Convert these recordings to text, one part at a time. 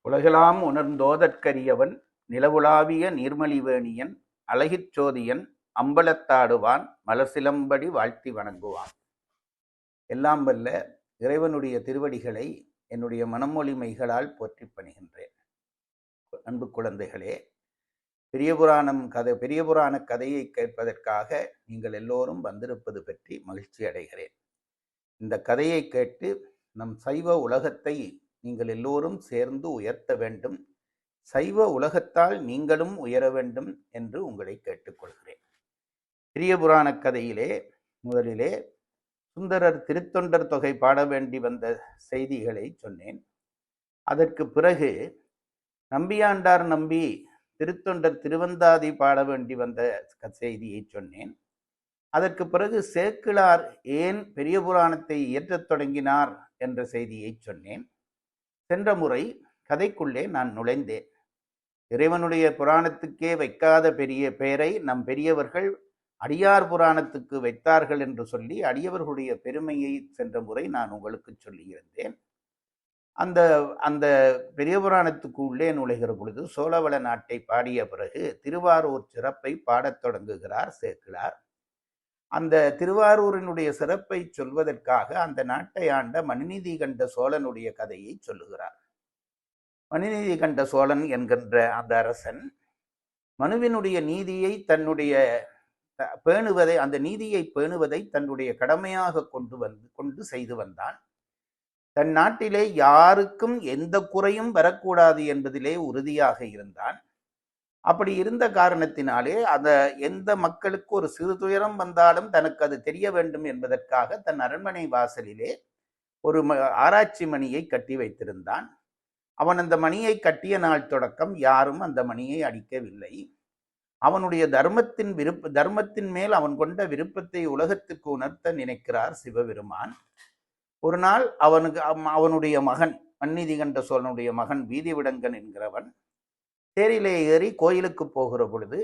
உலகெலாம் உணர்ந்தோதற்கரியவன் நிலவுலாவிய நீர்மலிவேணியன் அழகிற் சோதியன் அம்பலத்தாடுவான் மலர்சிலம்படி வாழ்த்தி வணங்குவான். எல்லாம் வல்ல இறைவனுடைய திருவடிகளை என்னுடைய மனமொழிமைகளால் போற்றி பணிகின்றேன். அன்பு குழந்தைகளே, பெரிய புராண கதையை கேட்பதற்காக நீங்கள் எல்லோரும் வந்திருப்பது பற்றி மகிழ்ச்சி அடைகிறேன். இந்த கதையை கேட்டு நம் சைவ உலகத்தை நீங்கள் எல்லோரும் சேர்ந்து உயர்த்த வேண்டும், சைவ உலகத்தால் நீங்களும் உயர வேண்டும் என்று உங்களை கேட்டுக்கொள்கிறேன். பெரிய புராண கதையிலே முதலிலே சுந்தரர் திருத்தொண்டர் தொகை பாட வேண்டி வந்த செய்திகளை சொன்னேன். அதற்கு பிறகு நம்பியாண்டார் நம்பி திருத்தொண்டர் திருவந்தாதி பாட வேண்டி வந்த செய்தியை சொன்னேன். அதற்கு பிறகு சேக்கிழார் ஏன் பெரிய புராணத்தை இயற்றத் தொடங்கினார் என்ற செய்தியை சொன்னேன். சென்ற முறை கதைக்குள்ளே நான் நுழைந்தேன். இறைவனுடைய புராணத்துக்கே வைக்காத பெரிய பெயரை நம் பெரியவர்கள் அடியார் புராணத்துக்கு வைத்தார்கள் என்று சொல்லி அடியவர்களுடைய பெருமையை சென்ற முறை நான் உங்களுக்கு சொல்லியிருந்தேன். அந்த அந்த பெரிய புராணத்துக்கு உள்ளே நுழைகிற பொழுது சோழவள நாட்டை பாடிய பிறகு திருவாரூர் சிறப்பை பாடத் தொடங்குகிறார் சேக்கிழார். அந்த திருவாரூரினுடைய சிறப்பை சொல்வதற்காக அந்த நாட்டை ஆண்ட மனுநீதி கண்ட சோழனுடைய கதையை சொல்லுகிறார். மனுநீதி கண்ட சோழன் என்கின்ற அந்த அரசன் மனுவினுடைய நீதியை அந்த நீதியை பேணுவதை தன்னுடைய கடமையாக கொண்டு செய்து வந்தான். தன் நாட்டிலே யாருக்கும் எந்த குறையும் வரக்கூடாது என்பதிலே உறுதியாக இருந்தான். அப்படி இருந்த காரணத்தினாலே எந்த மக்களுக்கு ஒரு சிறு துயரம் வந்தாலும் தனக்கு அது தெரிய வேண்டும் என்பதற்காக தன் அரண்மனை வாசலிலே ஒரு ஆராய்ச்சி மணியை கட்டி வைத்திருந்தான். அவன் அந்த மணியை கட்டிய நாள் தொடக்கம் யாரும் அந்த மணியை அடிக்கவில்லை. அவனுடைய தர்மத்தின் மேல் அவன் கொண்ட விருப்பத்தை உலகத்துக்கு உணர்த்த நினைக்கிறார் சிவபெருமான். ஒரு நாள் அவனுடைய மகன் மன்னிதி கண்ட சோழனுடைய மகன் வீதிவிடங்கன் என்கிறவன் தேரிலே ஏறி கோயிலுக்கு போகிற பொழுது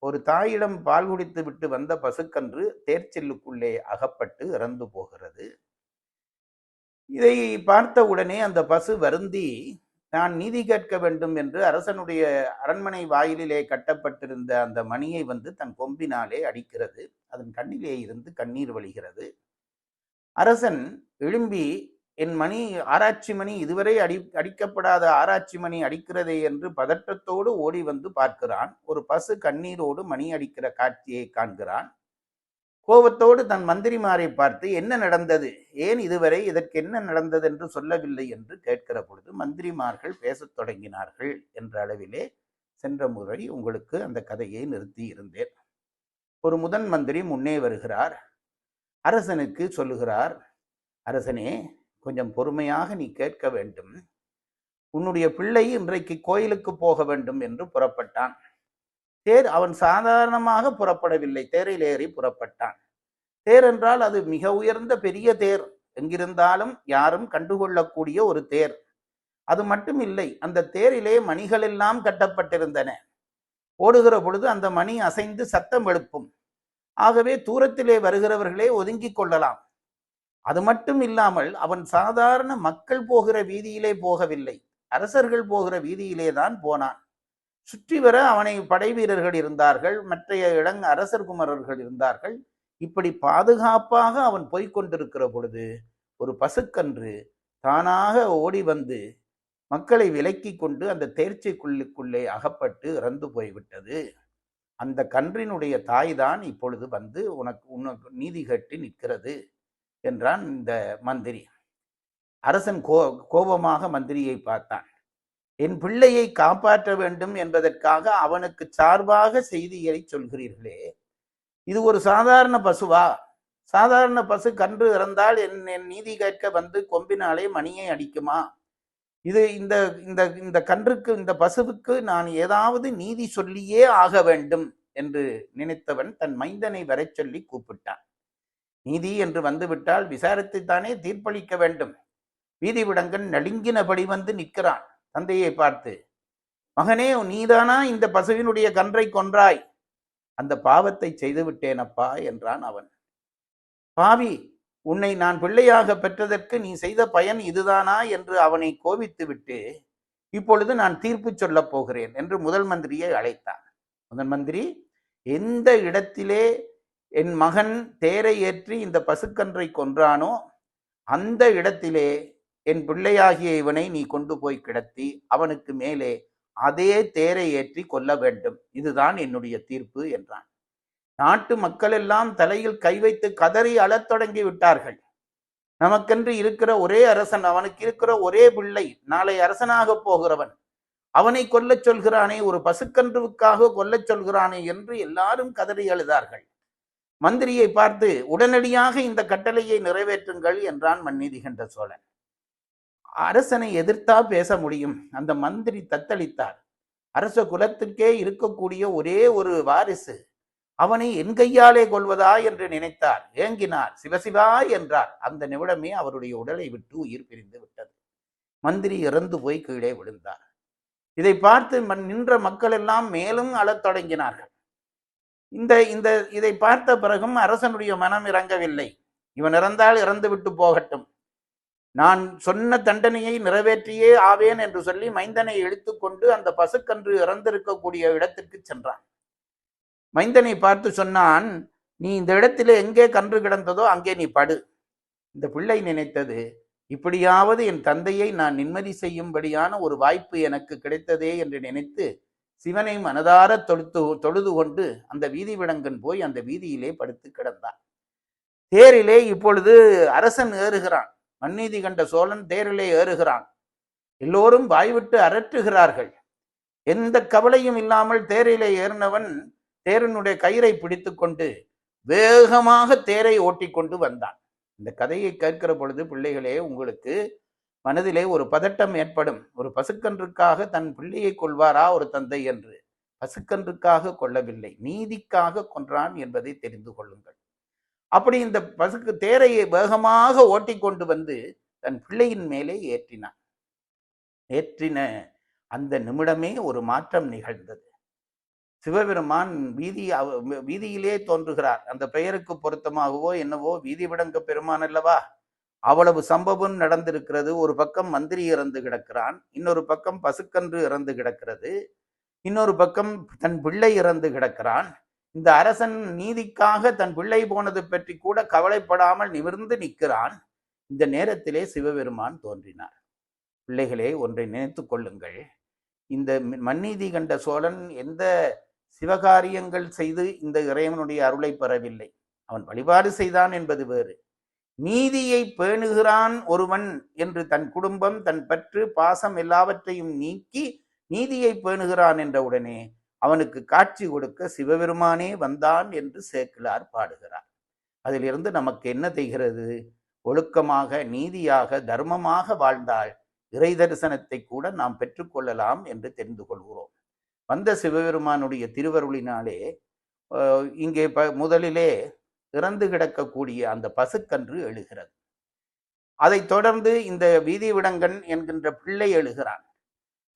ஒரு தாயிடம் பால் குடித்து விட்டு வந்த பசுக்கன்று தேர்ச்சில்லுக்குள்ளே அகப்பட்டு இறந்து போகிறது. இதை பார்த்த உடனே அந்த பசு வருந்தி நான் நீதி கேட்க வேண்டும் என்று அரசனுடைய அரண்மனை வாயிலிலே கட்டப்பட்டிருந்த அந்த மணியை தன் கொம்பினாலே அடிக்கிறது. அதன் கண்ணிலே இருந்து கண்ணீர் வழிகிறது. அரசன் எழும்பி என் மணி ஆராய்ச்சி மணி இதுவரை அடிக்கப்படாத ஆராய்ச்சி மணி அடிக்கிறதே என்று பதற்றத்தோடு ஓடி வந்து பார்க்கிறான். ஒரு பசு கண்ணீரோடு மணி அடிக்கிற காட்சியை காண்கிறான். கோபத்தோடு தன் மந்திரிமாரை பார்த்து என்ன நடந்தது, ஏன் இதுவரை இதற்கு என்ன நடந்தது என்று சொல்லவில்லை என்று கேட்கிற பொழுது மந்திரிமார்கள் பேசத் தொடங்கினார்கள் என்ற அளவிலே சென்ற முறை உங்களுக்கு அந்த கதையை நிறுத்தி இருந்தேன். ஒரு முதன் மந்திரி முன்னே வருகிறார். அரசனுக்கு சொல்லுகிறார், அரசனே, கொஞ்சம் பொறுமையாக நீ கேட்க வேண்டும். உன்னுடைய பிள்ளை இன்றைக்கு கோயிலுக்கு போக வேண்டும் என்று புறப்பட்டான். தேர் அவன் சாதாரணமாக புறப்படவில்லை, தேரில் ஏறி புறப்பட்டான். தேர் என்றால் அது மிக உயர்ந்த பெரிய தேர், எங்கிருந்தாலும் யாரும் கண்டுகொள்ளக்கூடிய ஒரு தேர். அது மட்டும் இல்லை, அந்த தேரிலே மணிகள் எல்லாம் கட்டப்பட்டிருந்தன. ஓடுகிற பொழுது அந்த மணி அசைந்து சத்தம் எழுப்பும். ஆகவே தூரத்திலே வருகிறவர்களே ஒதுங்கிக் கொள்ளலாம். அது மட்டும் இல்லாமல் அவன் சாதாரண மக்கள் போகிற வீதியிலே போகவில்லை, அரசர்கள் போகிற வீதியிலே தான் போனான். சுற்றி வர அவனை படை வீரர்கள் இருந்தார்கள், மற்றைய அரசர் குமரர்கள் இருந்தார்கள். இப்படி பாதுகாப்பாக அவன் போய்கொண்டிருக்கிற பொழுது ஒரு பசுக்கன்று தானாக ஓடி வந்து மக்களை விலக்கி கொண்டு அந்த தேர்ச்சிக்குள்ளுக்குள்ளே அகப்பட்டு இறந்து போய்விட்டது. அந்த கன்றினுடைய தாய் தான் இப்பொழுது வந்து உனக்கு நீதி கேட்டு நிற்கிறது என்றான் இந்த மந்திரி. அரசன் கோபமாக மந்திரியை பார்த்தான். என் பிள்ளையை காப்பாற்ற வேண்டும் என்பதற்காக அவனுக்கு சார்பாக செய்தியை சொல்கிறீர்களே, இது ஒரு சாதாரண பசுவா? சாதாரண பசு கன்று இறந்தால் என் நீதி கேட்க வந்து கொம்பினாலே மணியை அடிக்குமா? இது இந்த கன்றுக்கு, இந்த பசுவுக்கு நான் ஏதாவது நீதி சொல்லியே ஆக வேண்டும் என்று நினைத்தவன் தன் மைந்தனை வரை சொல்லி கூப்பிட்டான். நீதி என்று வந்துவிட்டால் விசாரித்துத்தானே தீர்ப்பளிக்க வேண்டும். வீதிவிடங்கன் நடுங்கினபடி வந்து நிற்கிறான். தந்தையை பார்த்து, மகனே, நீதானா இந்த பசுவினுடைய கன்றை கொன்றாய்? அந்த பாவத்தை செய்து விட்டேன் அப்பா என்றான் அவன். பாவி, உன்னை நான் பிள்ளையாக பெற்றதற்கு நீ செய்த பயன் இதுதானா என்று அவனை கோபித்து விட்டு, இப்பொழுது நான் தீர்ப்பு சொல்லப் போகிறேன் என்று முதல் மந்திரியை அழைத்தார். முதல் மந்திரி, எந்த இடத்திலே என் மகன் தேரை ஏற்றி இந்த பசுக்கன்றை கொன்றானோ அந்த இடத்திலே என் பிள்ளையாகிய இவனை நீ கொண்டு போய் கிடத்தி அவனுக்கு மேலே அதே தேரை ஏற்றி கொல்ல வேண்டும். இதுதான் என்னுடைய தீர்ப்பு என்றான். நாட்டு மக்கள் எல்லாம் தலையில் கை வைத்து கதறி அழத் தொடங்கி விட்டார்கள். நமக்கென்று இருக்கிற ஒரே அரசன், அவனுக்கு இருக்கிற ஒரே பிள்ளை, நாளை அரசனாக போகிறவன், அவனை கொல்லச் சொல்கிறானே, ஒரு பசுக்கன்றுவுக்காக கொல்லச் சொல்கிறானே என்று எல்லாரும் கதறி அழுதார்கள். மந்திரியை பார்த்து, உடனடியாக இந்த கட்டளையை நிறைவேற்றுங்கள் என்றான் மன்நீதிகண்ட சோழன். அரசனை எதிர்த்தா பேச முடியும்? அந்த மந்திரி தத்தளித்தார். அரச குலத்திற்கே இருக்கக்கூடிய ஒரே ஒரு வாரிசு, அவனை என் கையாலே கொள்வதா என்று நினைத்தார். ஏங்கினார். சிவசிவா என்றார். அந்த நிமிடமே அவருடைய உடலை விட்டு உயிர் பிரிந்து விட்டது. மந்திரி இறந்து போய் கீழே விழுந்தார். இதை பார்த்து நின்ற மக்கள் எல்லாம் மேலும் அழத் தொடங்கினார்கள். இதை பார்த்த பிறகும் அரசனுடைய மனம் இறங்கவில்லை. இவன் இறந்தால் இறந்து விட்டு போகட்டும், நான் சொன்ன தண்டனையை நிறைவேற்றியே ஆவேன் என்று சொல்லி மைந்தனை இழுத்து கொண்டு அந்த பசுக்கன்று இறந்திருக்கக்கூடிய இடத்திற்கு சென்றான். மைந்தனை பார்த்து சொன்னான், நீ இந்த இடத்திலே எங்கே கன்று கிடந்ததோ அங்கே நீ படு. இந்த பிள்ளை நினைத்தது, இப்படியாவது என் தந்தையை நான் நிம்மதி செய்யும்படியான ஒரு வாய்ப்பு எனக்கு கிடைத்ததே என்று நினைத்து சிவனை மனதார தொழுது கொண்டு அந்த வீதி விடங்கன் போய் அந்த வீதியிலே படுத்து கிடந்தான். தேரிலே இப்பொழுது அரசன் ஏறுகிறான். மன்நீதிகண்ட சோழன் தேரிலே ஏறுகிறான். எல்லோரும் வாய்விட்டு அரற்றுகிறார்கள். எந்த கவலையும் இல்லாமல் தேரிலே ஏறினவன் தேரனுடைய கயிறை பிடித்து கொண்டு வேகமாக தேரை ஓட்டி கொண்டு வந்தான். இந்த கதையை கேட்கிற பொழுது பிள்ளைகளே, உங்களுக்கு மனதிலே ஒரு பதட்டம் ஏற்படும். ஒரு பசுக்கன்றுக்காக தன் பிள்ளையை கொள்வாரா ஒரு தந்தை என்று? பசுக்கன்றுக்காக கொள்ளவில்லை, நீதிக்காக கொன்றான் என்பதை தெரிந்து கொள்ளுங்கள். அப்படி இந்த பசுக்கு தேரையை வேகமாக ஓட்டி கொண்டு வந்து தன் பிள்ளையின் மேலே ஏற்றினான். ஏற்றின அந்த நிமிடமே ஒரு மாற்றம் நிகழ்ந்தது. சிவபெருமான் வீதியிலே தோன்றுகிறார். அந்த பெயருக்கு பொருத்தமாகவோ என்னவோ வீதி விடங்க பெருமான் அல்லவா? அவ்வளவு சம்பவம் நடந்திருக்கிறது. ஒரு பக்கம் மந்திரி இறந்து கிடக்கிறான், இன்னொரு பக்கம் பசுக்கன்று இறந்து கிடக்கிறது, இன்னொரு பக்கம் தன் பிள்ளை இறந்து கிடக்கிறான். இந்த அரசன் நீதிக்காக தன் பிள்ளை போனது பற்றி கூட கவலைப்படாமல் நிமிர்ந்து நிற்கிறான். இந்த நேரத்திலே சிவபெருமான் தோன்றினார். பிள்ளைகளே, ஒன்றை நினைத்து கொள்ளுங்கள். இந்த மன்நீதிகண்ட சோழன் எந்த சிவகாரியங்கள் செய்து இந்த இறைவனுடைய அருளை பெறவில்லை. அவன் வழிபாடு செய்தான் என்பது வேறு. நீதியை பேணுகிறான் ஒருவன் என்று தன் குடும்பம், தன் பற்று, பாசம் எல்லாவற்றையும் நீக்கி நீதியை பேணுகிறான் என்ற உடனே அவனுக்கு காட்சி கொடுக்க சிவபெருமானே வந்தான் என்று சேக்கிழார் பாடுகிறார். அதிலிருந்து நமக்கு என்ன தெரிகிறது? ஒழுக்கமாக, நீதியாக, தர்மமாக வாழ்ந்தால் இறை தரிசனத்தை கூட நாம் பெற்றுக்கொள்ளலாம் என்று தெரிந்து கொள்கிறோம். வந்த சிவபெருமானுடைய திருவருளினாலே இங்கே முதலிலே இறந்து கிடக்கக்கூடிய அந்த பசுக்கன்று எழுகிறது. அதைத் தொடர்ந்து இந்த வீதி விடங்கன் என்கின்ற பிள்ளை எழுகிறான்.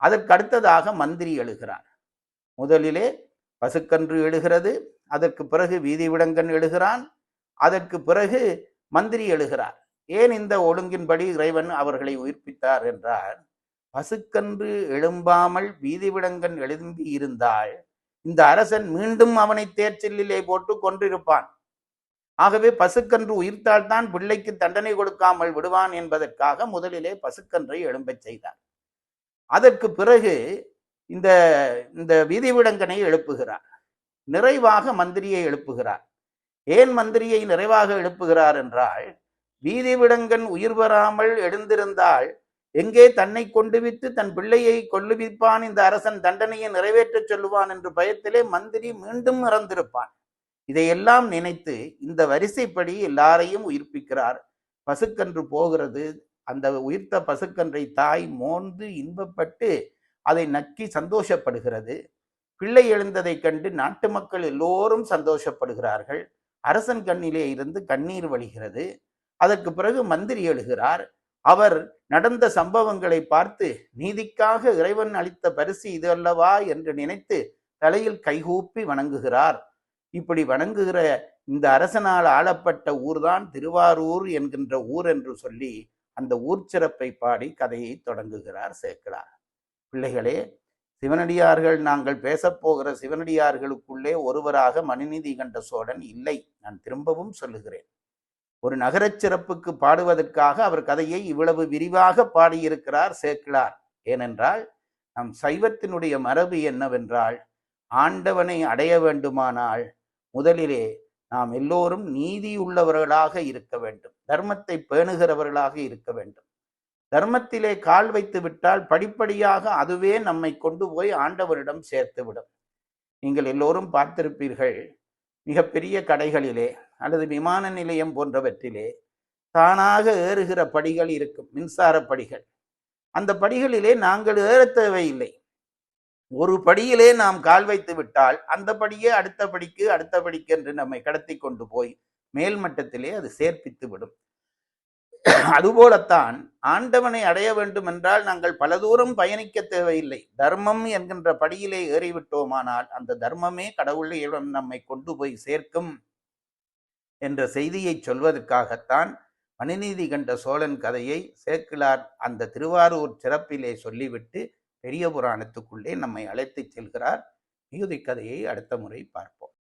அதற்கு அடுத்ததாக மந்திரி எழுகிறார். முதலிலே பசுக்கன்று எழுகிறது, அதற்கு பிறகு வீதி விடங்கன் எழுகிறான், அதற்கு பிறகு மந்திரி எழுகிறார். ஏன் இந்த ஒழுங்கின்படி இறைவன் அவர்களை உயிர்ப்பித்தார் என்றால், பசுக்கன்று எழும்பாமல் வீதி விடங்கன் எழும்பி இருந்தால் இந்த அரசன் மீண்டும் அவனை தேர்ச்சில்லிலே போட்டு கொன்றிருப்பான். ஆகவே பசுக்கன்று உயிர்த்தால்தான் பிள்ளைக்கு தண்டனை கொடுக்காமல் விடுவான் என்பதற்காக முதலிலே பசுக்கன்றை எழும்பச் செய்தார். அதற்கு பிறகு இந்த இந்த வீதி விடங்கனை எழுப்புகிறார். நிறைவாக மந்திரியை எழுப்புகிறார். ஏன் மந்திரியை நிறைவாக எழுப்புகிறார் என்றால், வீதி விடங்கன் உயிர் பெறாமல் எழுந்திருந்தால் எங்கே தன்னை கொண்டு வித்து தன் பிள்ளையை கொல்லுவிப்பான் இந்த அரசன், தண்டனையை நிறைவேற்றச் சொல்லுவான் என்று பயத்திலே மந்திரி மீண்டும் இறந்திருப்பான். இதையெல்லாம் நினைத்து இந்த வரிசைப்படி எல்லாரையும் உயிர்ப்பிக்கிறார். பசுக்கன்று போகிறது. அந்த உயிர்த்த பசுக்கன்றை தாய் மோந்து இன்பப்பட்டு அதை நக்கி சந்தோஷப்படுகிறது. பிள்ளை எழுந்ததை கண்டு நாட்டு மக்கள் எல்லோரும் சந்தோஷப்படுகிறார்கள். அரசன் கண்ணிலே இருந்து கண்ணீர் வழிகிறது. அதற்கு பிறகு மந்திரி எழுகிறார். அவர் நடந்த சம்பவங்களை பார்த்து நீதிக்காக இறைவன் அளித்த பரிசு இது அல்லவா என்று நினைத்து தலையில் கைகூப்பி வணங்குகிறார். இப்படி வணங்குகிற இந்த அரசனால் ஆளப்பட்ட ஊர்தான் திருவாரூர் என்கின்ற ஊர் என்று சொல்லி அந்த ஊர் சிறப்பை பாடி கதையை தொடங்குகிறார் சேக்கிழார். பிள்ளைகளே, சிவனடியார்கள், நாங்கள் பேசப்போகிற சிவனடியார்களுக்குள்ளே ஒருவராக மனுநீதி கண்ட சோழன் இல்லை. நான் திரும்பவும் சொல்லுகிறேன். ஒரு நகரச் சிறப்புக்கு பாடுவதற்காக அவர் கதையை இவ்வளவு விரிவாக பாடியிருக்கிறார் சேக்கிழார். ஏனென்றால் நம் சைவத்தினுடைய மரபு என்னவென்றால், ஆண்டவனை அடைய வேண்டுமானால் முதலிலே நாம் எல்லோரும் நீதியுள்ளவர்களாக இருக்க வேண்டும், தர்மத்தை பேணுகிறவர்களாக இருக்க வேண்டும். தர்மத்திலே கால் வைத்து விட்டால் படிப்படியாக அதுவே நம்மை கொண்டு போய் ஆண்டவரிடம் சேர்த்துவிடும். நீங்கள் எல்லோரும் பார்த்திருப்பீர்கள், மிகப்பெரிய கடைகளிலே அல்லது விமான நிலையம் போன்றவற்றிலே தானாக ஏறுகிற படிகள் இருக்கும், மின்சார படிகள். அந்த படிகளிலே நாங்கள் ஏற தேவையில்லை. ஒரு படியிலே நாம் கால் வைத்து விட்டால் அந்த படியே அடுத்த படிக்கு அடுத்த படிக்கு என்று நம்மை கடத்தி கொண்டு போய் மேல் மட்டத்திலே அது சேர்ப்பித்து விடும். அதுபோலத்தான் ஆண்டவனை அடைய வேண்டும் என்றால் நாங்கள் பல தூரம் பயணிக்க தேவையில்லை. தர்மம் என்கின்ற படியிலே ஏறிவிட்டோமானால் அந்த தர்மமே கடவுளிடம் நம்மை கொண்டு போய் சேர்க்கும் என்ற செய்தியை சொல்வதற்காகத்தான் மனுநீதி கண்ட சோழன் கதையை சேக்கிழார் அந்த திருவாரூர் சிறப்பிலே சொல்லிவிட்டு பெரிய புராணத்துக்குள்ளே நம்மை அழைத்துச் செல்கிறார். மிகுதி கதையை அடுத்த முறை பார்ப்போம்.